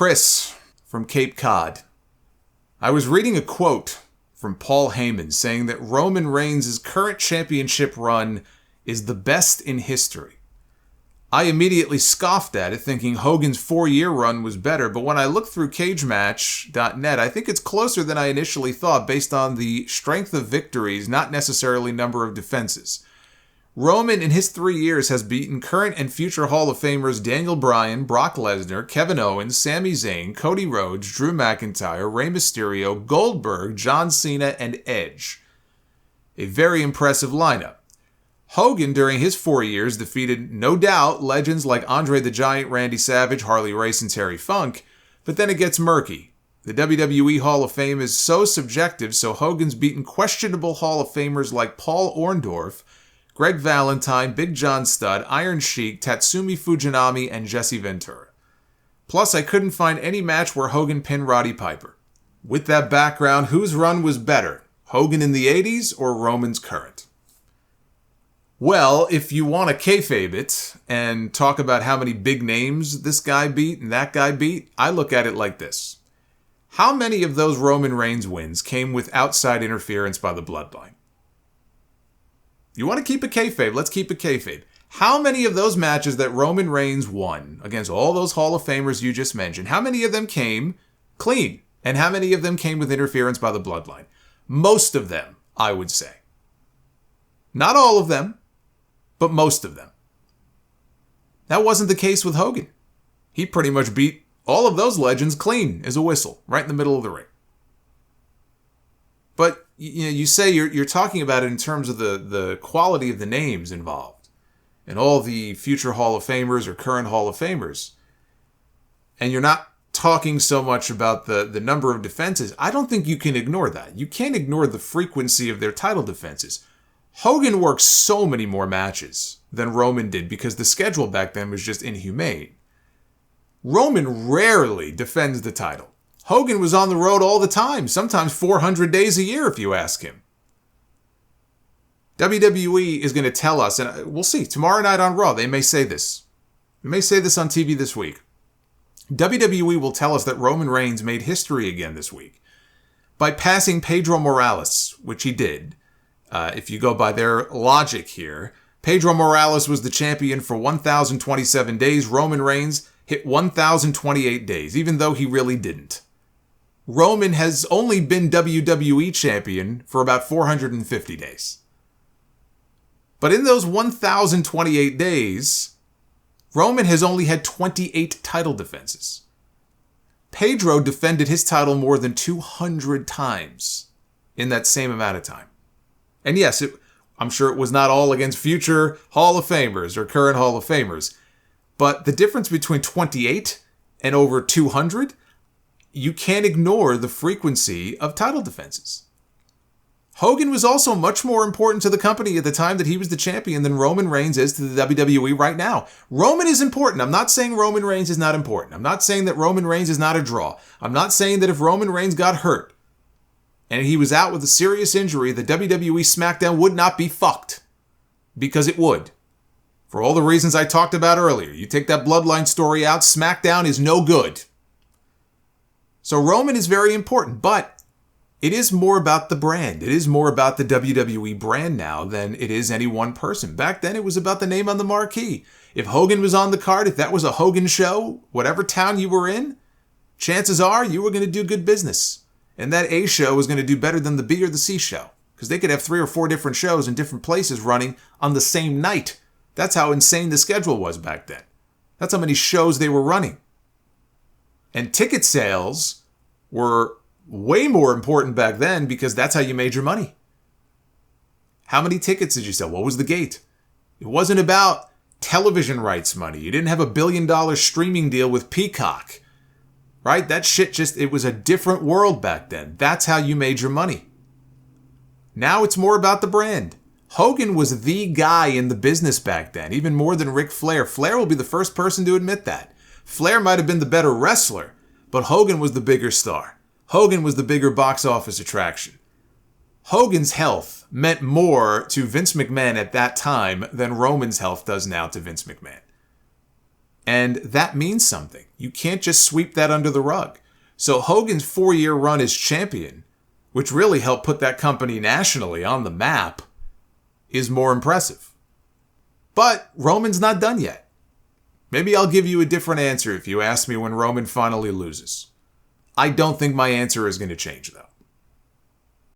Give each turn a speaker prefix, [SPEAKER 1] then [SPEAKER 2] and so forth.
[SPEAKER 1] Chris from Cape Cod. I was reading a quote from Paul Heyman saying that Roman Reigns' current championship run is the best in history. I immediately scoffed at it, thinking Hogan's 4-year run was better, but when I looked through cagematch.net, I think it's closer than I initially thought based on the strength of victories, not necessarily number of defenses. Roman, in his 3 years, has beaten current and future Hall of Famers Daniel Bryan, Brock Lesnar, Kevin Owens, Sami Zayn, Cody Rhodes, Drew McIntyre, Rey Mysterio, Goldberg, John Cena, and Edge. A very impressive lineup. Hogan, during his 4 years, defeated, no doubt, legends like Andre the Giant, Randy Savage, Harley Race, and Terry Funk, but then it gets murky. The WWE Hall of Fame is so subjective, so Hogan's beaten questionable Hall of Famers like Paul Orndorff, Greg Valentine, Big John Studd, Iron Sheik, Tatsumi Fujinami, and Jesse Ventura. Plus, I couldn't find any match where Hogan pinned Roddy Piper. With that background, whose run was better, Hogan in the 80s or Roman's current? Well, if you want to kayfabe it and talk about how many big names this guy beat and that guy beat, I look at it like this. How many of those Roman Reigns wins came with outside interference by the bloodline? You want to keep it kayfabe? Let's keep it kayfabe. How many of those matches that Roman Reigns won against all those Hall of Famers you just mentioned, how many of them came clean? And how many of them came with interference by the bloodline? Most of them, I would say. Not all of them, but most of them. That wasn't the case with Hogan. He pretty much beat all of those legends clean as a whistle, right in the middle of the ring. But you say you're talking about it in terms of the quality of the names involved and all the future Hall of Famers or current Hall of Famers. And you're not talking so much about the number of defenses. I don't think you can ignore that. You can't ignore the frequency of their title defenses. Hogan worked so many more matches than Roman did because the schedule back then was just inhumane. Roman rarely defends the title. Hogan was on the road all the time, sometimes 400 days a year if you ask him. WWE is going to tell us, and we'll see, tomorrow night on Raw, they may say this. They may say this on TV this week. WWE will tell us that Roman Reigns made history again this week by passing Pedro Morales, which he did. If you go by their logic here, Pedro Morales was the champion for 1,027 days. Roman Reigns hit 1,028 days, even though he really didn't. Roman has only been WWE champion for about 450 days. But in those 1,028 days, Roman has only had 28 title defenses. Pedro defended his title more than 200 times in that same amount of time. And yes, I'm sure it was not all against future Hall of Famers or current Hall of Famers. But the difference between 28 and over 200, you can't ignore the frequency of title defenses. Hogan was also much more important to the company at the time that he was the champion than Roman Reigns is to the WWE right now. Roman is important. I'm not saying Roman Reigns is not important. I'm not saying that Roman Reigns is not a draw. I'm not saying that if Roman Reigns got hurt and he was out with a serious injury, the WWE SmackDown would not be fucked. Because it would. For all the reasons I talked about earlier. You take that bloodline story out, SmackDown is no good. So Roman is very important, but it is more about the brand. It is more about the WWE brand now than it is any one person. Back then, it was about the name on the marquee. If Hogan was on the card, if that was a Hogan show, whatever town you were in, chances are you were going to do good business. And that A show was going to do better than the B or the C show. Because they could have 3 or 4 different shows in different places running on the same night. That's how insane the schedule was back then. That's how many shows they were running. And ticket sales were way more important back then because that's how you made your money. How many tickets did you sell? What was the gate? It wasn't about television rights money. You didn't have a $1 billion streaming deal with Peacock. Right? That shit it was a different world back then. That's how you made your money. Now it's more about the brand. Hogan was the guy in the business back then, even more than Ric Flair. Flair will be the first person to admit that. Flair might have been the better wrestler, but Hogan was the bigger star. Hogan was the bigger box office attraction. Hogan's health meant more to Vince McMahon at that time than Roman's health does now to Vince McMahon. And that means something. You can't just sweep that under the rug. So Hogan's 4-year run as champion, which really helped put that company nationally on the map, is more impressive. But Roman's not done yet. Maybe I'll give you a different answer if you ask me when Roman finally loses. I don't think my answer is going to change, though.